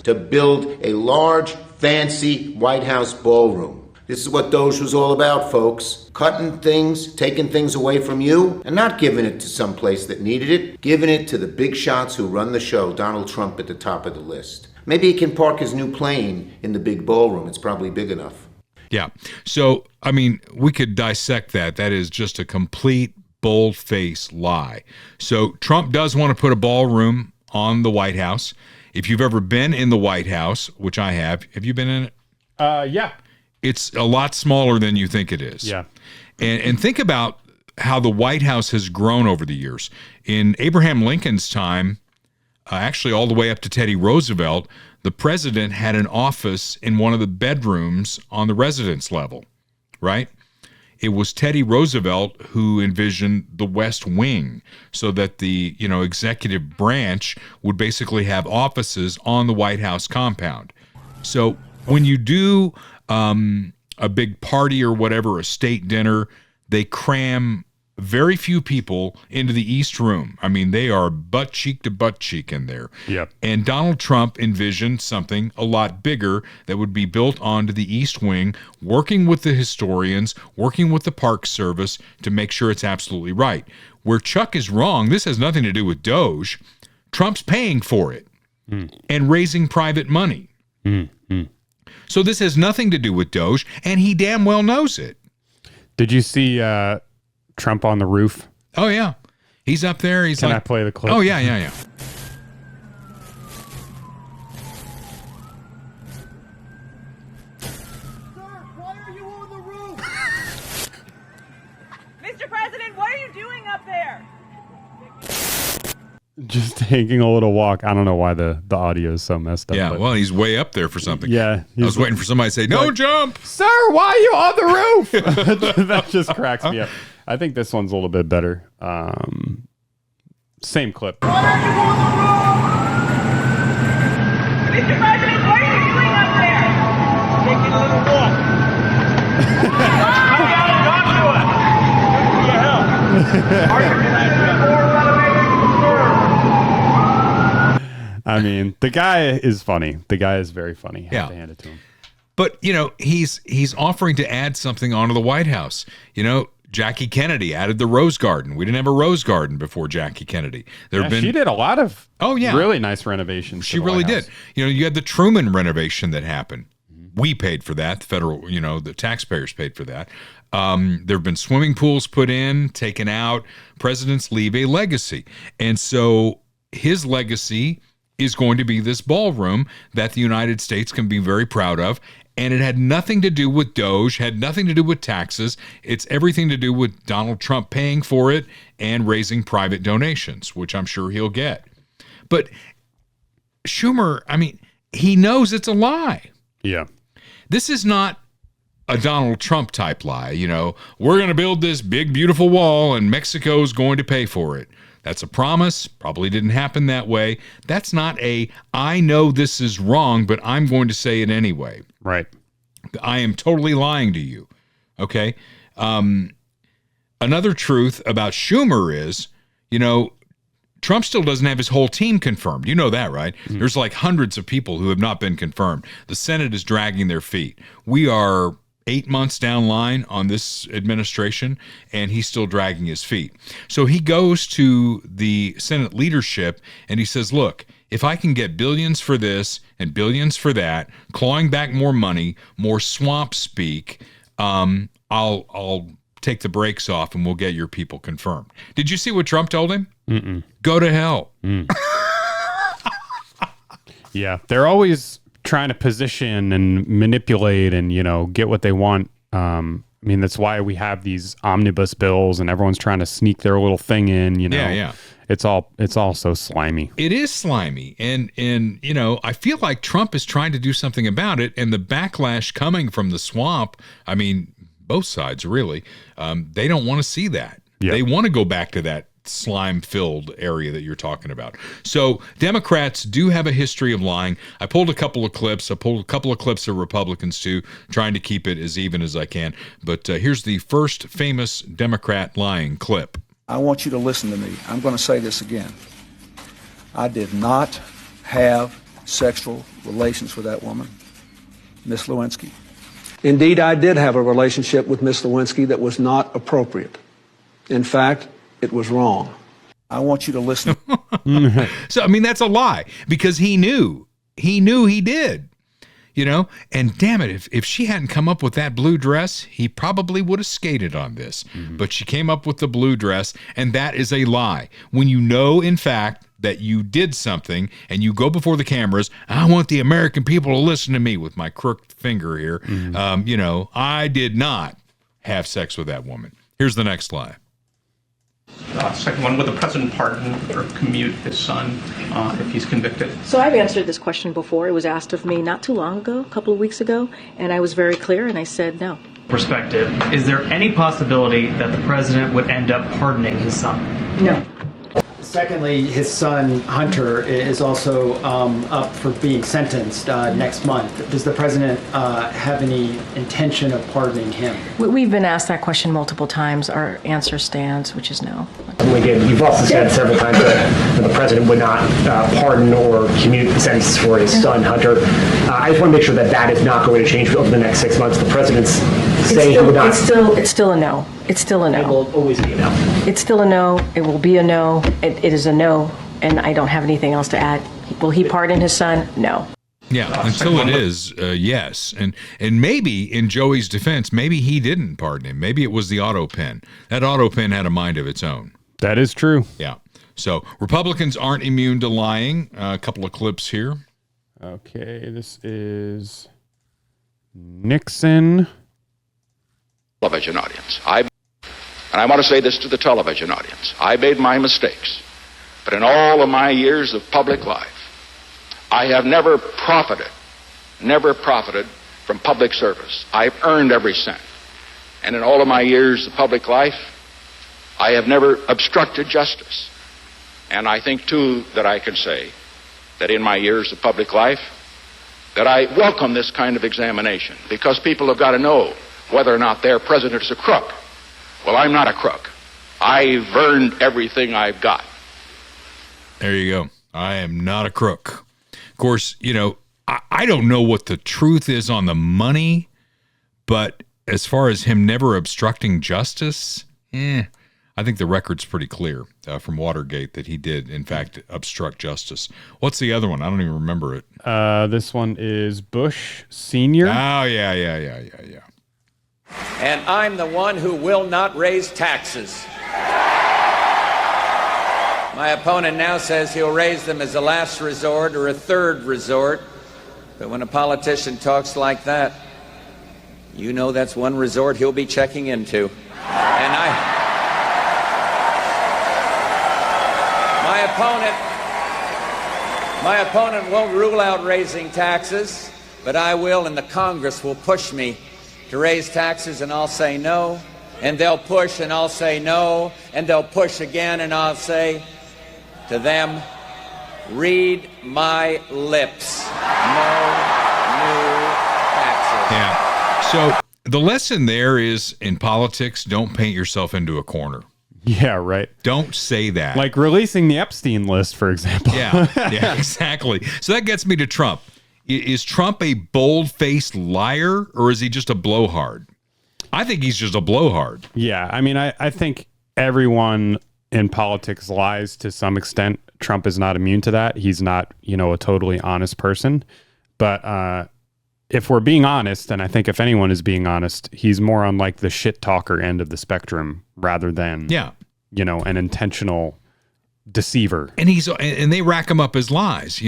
to build a large, fancy White House ballroom. This is what Doge was all about, folks. Cutting things, taking things away from you, and not giving it to some place that needed it. Giving it to the big shots who run the show, Donald Trump at the top of the list. Maybe he can park his new plane in the big ballroom. It's probably big enough. Yeah. So, I mean, we could dissect that. That is just a complete bold-faced lie. So Trump does want to put a ballroom on the White House. If you've ever been in the White House, which I have you been in it? Yeah. It's a lot smaller than you think it is. Yeah. And think about how the White House has grown over the years. In Abraham Lincoln's time, actually all the way up to Teddy Roosevelt, the president had an office in one of the bedrooms on the residence level, right? It was Teddy Roosevelt who envisioned the West Wing, so that the, you know, executive branch would basically have offices on the White House compound. So when you do a big party or whatever, a state dinner, they cram very few people into the East Room. I mean, they are butt cheek to butt cheek in there. Yep. And Donald Trump envisioned something a lot bigger that would be built onto the East Wing, working with the historians, working with the Park Service to make sure it's absolutely right. Where Chuck is wrong, this has nothing to do with Doge. Trump's paying for it and raising private money. So this has nothing to do with Doge, and he damn well knows it. Did you see Trump on the roof? Oh, yeah. He's up there. He's Can like, I play the clip? Oh, yeah. Mr. President, what are you doing up there? Just taking a little walk. I don't know why the audio is so messed up. Yeah, but well, he's way up there for something. Yeah. I was waiting for somebody to say, "No, jump!" Sir, why are you on the roof? That just cracks me up. I think this one's a little bit better. Same clip. Mr. President, what are you doing up there? Taking a little walk. Come down and talk to us. Look for your help. Are you considering more renovations? I mean, the guy is funny. The guy is very funny. Have to hand it to him. But, he's offering to add something onto the White House. Jackie Kennedy added the Rose Garden. We didn't have a Rose Garden before Jackie Kennedy. She did a lot of yeah, really nice renovations. She really did. You had the Truman renovation that happened. We paid for that. The federal, the taxpayers paid for that. There have been swimming pools put in, taken out. Presidents leave a legacy. And so his legacy is going to be this ballroom that the United States can be very proud of. And it had nothing to do with Doge, had nothing to do with taxes. It's everything to do with Donald Trump paying for it and raising private donations, which I'm sure he'll get. But Schumer, he knows it's a lie. Yeah. This is not a Donald Trump type lie. We're going to build this big, beautiful wall and Mexico's going to pay for it. That's a promise. Probably didn't happen that way. That's not I know this is wrong, but I'm going to say it anyway. Right. I am totally lying to you. Okay. Another truth about Schumer is, Trump still doesn't have his whole team confirmed. You know that, right? Mm-hmm. There's like hundreds of people who have not been confirmed. The Senate is dragging their feet. We are 8 months down line on this administration, and he's still dragging his feet. So he goes to the Senate leadership and he says, look, if I can get billions for this and billions for that, clawing back more money, more swamp speak, I'll take the brakes off and we'll get your people confirmed. Did you see what Trump told him? Mm-mm. Go to hell. Yeah, they're always trying to position and manipulate and, get what they want. That's why we have these omnibus bills and everyone's trying to sneak their little thing in, Yeah. It's all so slimy. It is slimy. And I feel like Trump is trying to do something about it. And the backlash coming from the swamp, both sides really, they don't want to see that. Yep. They want to go back to that slime-filled area that you're talking about. So Democrats do have a history of lying. I pulled a couple of clips. I pulled a couple of clips of Republicans too, trying to keep it as even as I can. But here's the first famous Democrat lying clip. I want you to listen to me. I'm going to say this again. I did not have sexual relations with that woman, Miss Lewinsky. Indeed, I did have a relationship with Miss Lewinsky that was not appropriate. In fact, it was wrong. I want you to listen. So, that's a lie because he knew he did, and damn it, if she hadn't come up with that blue dress, he probably would have skated on this, but she came up with the blue dress, and that is a lie. When you know, in fact, that you did something and you go before the cameras, I want the American people to listen to me with my crooked finger here. I did not have sex with that woman. Here's the next lie. Second one, would the president pardon or commute his son if he's convicted? So I've answered this question before. It was asked of me not too long ago, a couple of weeks ago, and I was very clear, and I said no. Perspective, is there any possibility that the president would end up pardoning his son? No. Secondly, his son, Hunter, is also up for being sentenced next month. Does the president have any intention of pardoning him? We've been asked that question multiple times. Our answer stands, which is no. Again, you've also said several times that the president would not pardon or commute the sentences for his son, Hunter. I just want to make sure that that is not going to change over the next 6 months. The president's saying he would not. It's still a no. It's still a no. It will always be a no. It's still a no. It will be a no. It is a no, and I don't have anything else to add. Will he pardon his son? No. Yeah, until it is, yes. And maybe, in Joey's defense, maybe he didn't pardon him. Maybe it was the auto pen. That auto pen had a mind of its own. That is true. Yeah. So Republicans aren't immune to lying. A couple of clips here. Okay, this is Nixon. Television audience. And I want to say this to the television audience. I made my mistakes. But in all of my years of public life, I have never profited from public service. I've earned every cent. And in all of my years of public life, I have never obstructed justice. And I think, too, that I can say that in my years of public life, that I welcome this kind of examination, because people have got to know whether or not their president is a crook. Well, I'm not a crook. I've earned everything I've got. There you go. I am not a crook. Of course, you know, I don't know what the truth is on the money, but as far as him never obstructing justice, I think the record's pretty clear from Watergate that he did, in fact, obstruct justice. What's the other one? I don't even remember it. This one is Bush Sr. Oh, yeah. And I'm the one who will not raise taxes. My opponent now says he'll raise them as a last resort or a third resort. But when a politician talks like that, you know that's one resort he'll be checking into. And my opponent won't rule out raising taxes, but I will, and the Congress will push me to raise taxes, and I'll say no, and they'll push, and I'll say no, and they'll push again, and I'll say to them, read my lips. No new taxes. Yeah. So the lesson there is, in politics, don't paint yourself into a corner. Yeah, right. Don't say that. Like releasing the Epstein list, for example. Yeah, exactly. So that gets me to Trump. Is Trump a bold-faced liar, or is he just a blowhard? I think he's just a blowhard. Yeah, I mean, I think everyone in politics lies to some extent. Trump is not immune to that. He's not, a totally honest person. But if we're being honest, and I think if anyone is being honest, he's more on like the shit talker end of the spectrum rather than, an intentional deceiver. And they rack him up as lies.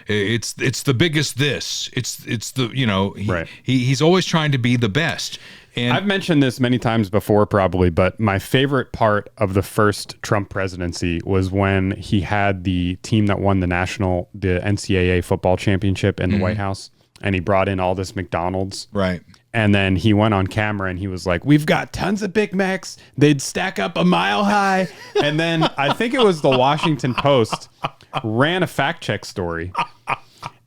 It's the biggest this. It's the right. He's always trying to be the best. And I've mentioned this many times before, probably, but my favorite part of the first Trump presidency was when he had the team that won the NCAA football championship in the White House, and he brought in all this McDonald's. Right. And then he went on camera and he was like, we've got tons of Big Macs. They'd stack up a mile high. And then I think it was the Washington Post ran a fact check story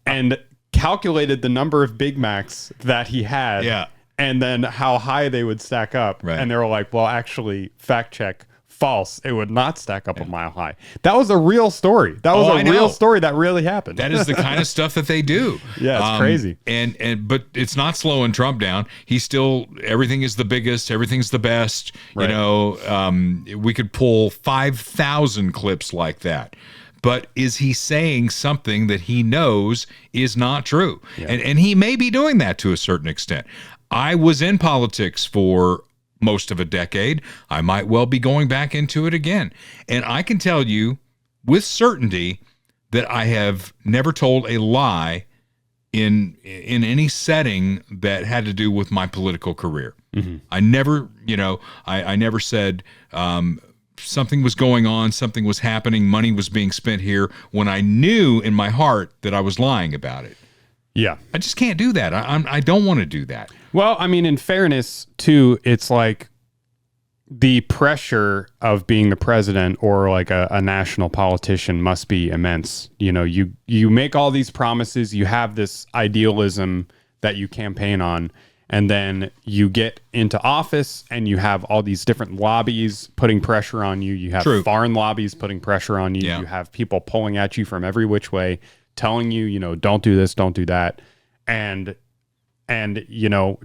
and calculated the number of Big Macs that he had. Yeah. And then how high they would stack up. Right. And they were like, well, actually, fact check, false. It would not stack up a mile high. That was a real story. That was a real story that really happened. that is the kind of stuff that they do. Yeah, it's crazy. But it's not slowing Trump down. He's still, everything is the biggest, everything's the best. Right. We could pull 5,000 clips like that. But is he saying something that he knows is not true? Yeah. And he may be doing that to a certain extent. I was in politics for most of a decade. I might well be going back into it again. And I can tell you with certainty that I have never told a lie in any setting that had to do with my political career. Mm-hmm. I never, I never said something was going on, something was happening, money was being spent here when I knew in my heart that I was lying about it. Yeah. I just can't do that. I don't want to do that. Well, I mean, in fairness, too, it's like the pressure of being the president or like a national politician must be immense. You make all these promises, you have this idealism that you campaign on, and then you get into office and you have all these different lobbies putting pressure on you. You have foreign lobbies putting pressure on you. Yeah. You have people pulling at you from every which way, telling you, don't do this, don't do that. And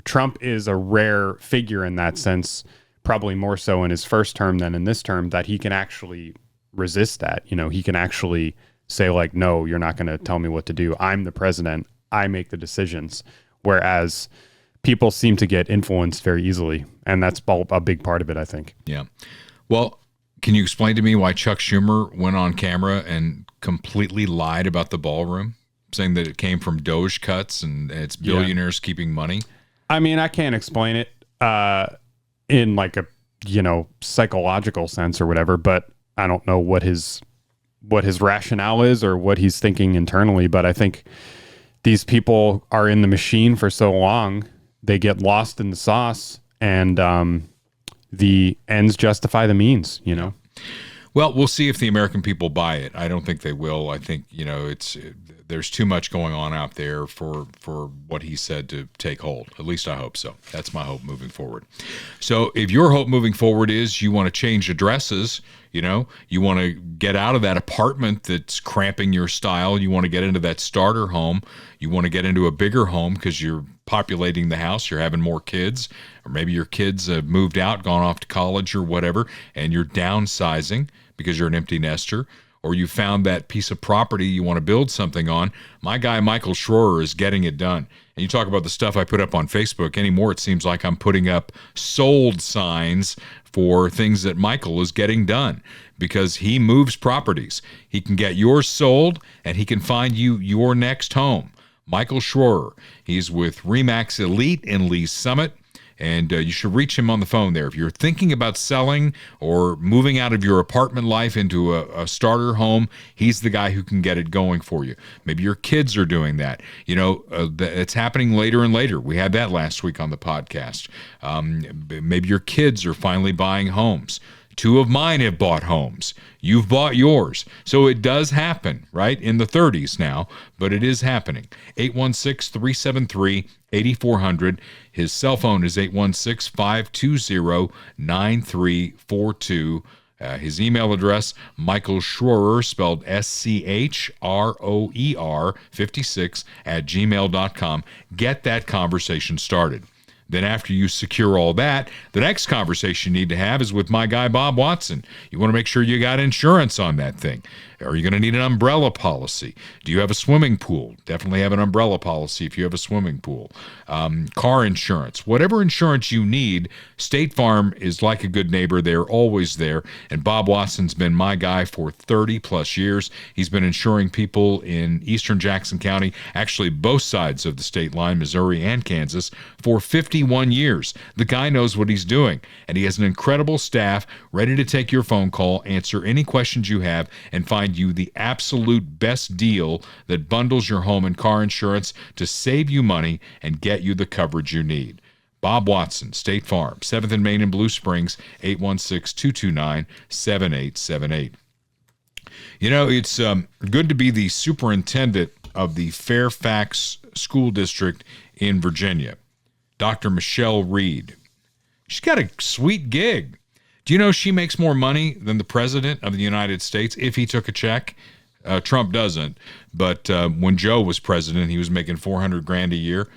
Trump is a rare figure in that sense, probably more so in his first term than in this term, that he can actually resist that. He can actually say like, no, you're not going to tell me what to do. I'm the president. I make the decisions. Whereas people seem to get influenced very easily. And that's a big part of it, I think. Yeah. Well, can you explain to me why Chuck Schumer went on camera and completely lied about the ballroom, saying that it came from Doge cuts and it's billionaires keeping money? I mean, I can't explain it in like a, psychological sense or whatever, but I don't know what his what his rationale is or what he's thinking internally. But I think these people are in the machine for so long, they get lost in the sauce, and the ends justify the means, you know? Well, we'll see if the American people buy it. I don't think they will. I think, there's too much going on out there for what he said to take hold. At least I hope so. That's my hope moving forward. So if your hope moving forward is you want to change addresses, you want to get out of that apartment that's cramping your style, you want to get into that starter home, you want to get into a bigger home because you're populating the house, you're having more kids, or maybe your kids have moved out, gone off to college or whatever, and you're downsizing because you're an empty nester, or you found that piece of property you want to build something on. My guy, Michael Schroer, is getting it done. And you talk about the stuff I put up on Facebook anymore, it seems like I'm putting up sold signs for things that Michael is getting done because he moves properties. He can get yours sold and he can find you your next home. Michael Schroer, he's with Remax Elite in Lee's Summit. And you should reach him on the phone there. If you're thinking about selling or moving out of your apartment life into a starter home, he's the guy who can get it going for you. Maybe your kids are doing that. It's happening later and later. We had that last week on the podcast. Maybe your kids are finally buying homes. 2 of mine have bought homes. You've bought yours. So it does happen, right? In the 30s now, but it is happening. 816-373-8400. His cell phone is 816-520-9342. His email address, Michael Schroer, spelled SCHROER 56 @gmail.com. Get that conversation started. Then after you secure all that, the next conversation you need to have is with my guy, Bob Watson. You want to make sure you got insurance on that thing. Are you going to need an umbrella policy? Do you have a swimming pool? Definitely have an umbrella policy if you have a swimming pool. Car insurance. Whatever insurance you need, State Farm is like a good neighbor. They're always there. And Bob Watson's been my guy for 30 plus years. He's been insuring people in eastern Jackson County, actually both sides of the state line, Missouri and Kansas, for 51 years. The guy knows what he's doing, and he has an incredible staff ready to take your phone call, answer any questions you have, and find you the absolute best deal that bundles your home and car insurance to save you money and get you the coverage you need. Bob Watson, State Farm, 7th and Main in Blue Springs, 816-229-7878. It's good to be the superintendent of the Fairfax School District in Virginia, Dr. Michelle Reed. She's got a sweet gig. Do you know she makes more money than the president of the United States if he took a check? Trump doesn't, but when Joe was president, he was making $400,000 a year.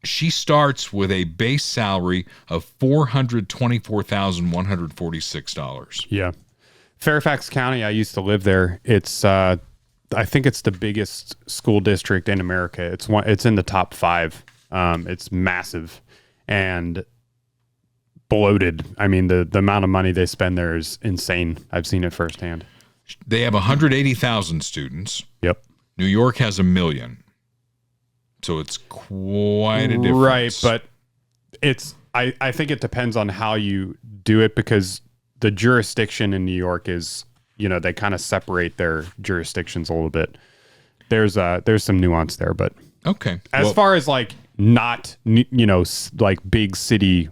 She starts with a base salary of $424,146. Yeah. Fairfax County, I used to live there. It's I think it's the biggest school district in America. It's in the top 5. It's massive and bloated. I mean, the amount of money they spend there is insane. I've seen it firsthand. They have 180,000 students. Yep. New York has 1 million. So it's quite a difference. Right, but I think it depends on how you do it, because the jurisdiction in New York is, they kind of separate their jurisdictions a little bit. There's some nuance there, but okay. As far as not, like big city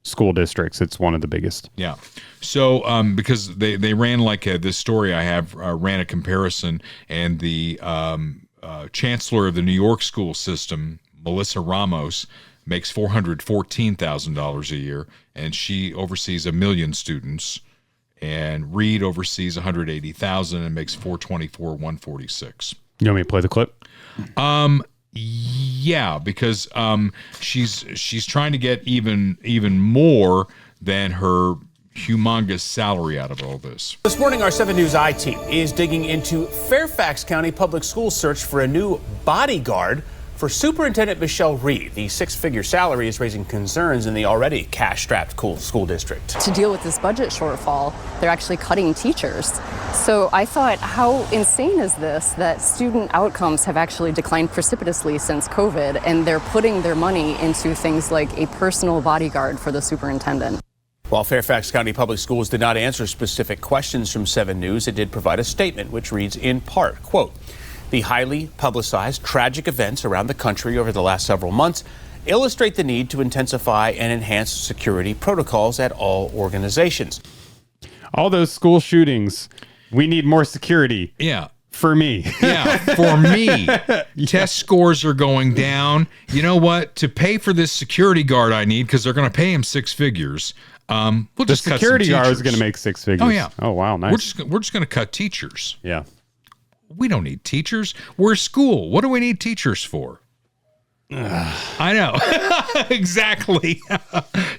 school districts, it's one of the biggest. Yeah. So because they ran this story I have ran a comparison, and the chancellor of the New York school system, Melissa Ramos, makes $414,000 a year, and she oversees 1 million students. And Reed oversees 180,000 and makes $424,146. You want me to play the clip? Yeah, because she's trying to get even more than her humongous salary out of all this. This morning, our 7 News I team is digging into Fairfax County Public Schools search for a new bodyguard for Superintendent Michelle Reed. The 6-figure salary is raising concerns in the already cash-strapped school district. To deal with this budget shortfall, they're actually cutting teachers. So I thought, how insane is this that student outcomes have actually declined precipitously since COVID, and they're putting their money into things like a personal bodyguard for the superintendent. While Fairfax County Public Schools did not answer specific questions from 7 News, it did provide a statement which reads in part, quote, "The highly publicized tragic events around the country over the last several months illustrate the need to intensify and enhance security protocols at all organizations." All those school shootings, we need more security. Yeah. For me. Yeah, for me. Test scores are going down. You know what? To pay for this security guard I need, because they're going to pay him 6 figures. We'll the just security cut some guard is teachers. going to make 6 figures. Oh, yeah. Oh, wow. Nice. We're just going to cut teachers. Yeah. We don't need teachers. We're a school. What do we need teachers for? I know. Exactly.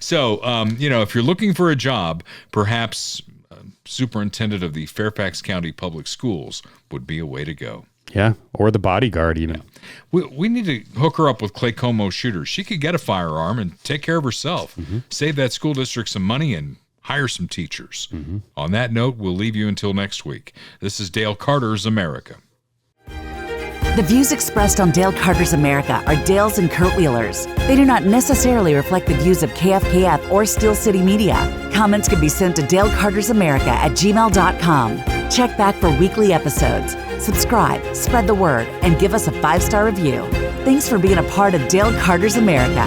So, if you're looking for a job, perhaps superintendent of the Fairfax County Public Schools would be a way to go. Yeah, or the bodyguard even. We need to hook her up with Clay Como's shooter. She could get a firearm and take care of herself. Save that school district some money and hire some teachers. On that note, we'll leave you until next week. This is Dale Carter's America. The views expressed on Dale Carter's America are Dale's and Kurt Wheeler's. They do not necessarily reflect the views of KFKF or Steel City Media. Comments can be sent to dalecartersamerica@gmail.com. Check back for weekly episodes. Subscribe, spread the word, and give us a 5-star review. Thanks for being a part of Dale Carter's America.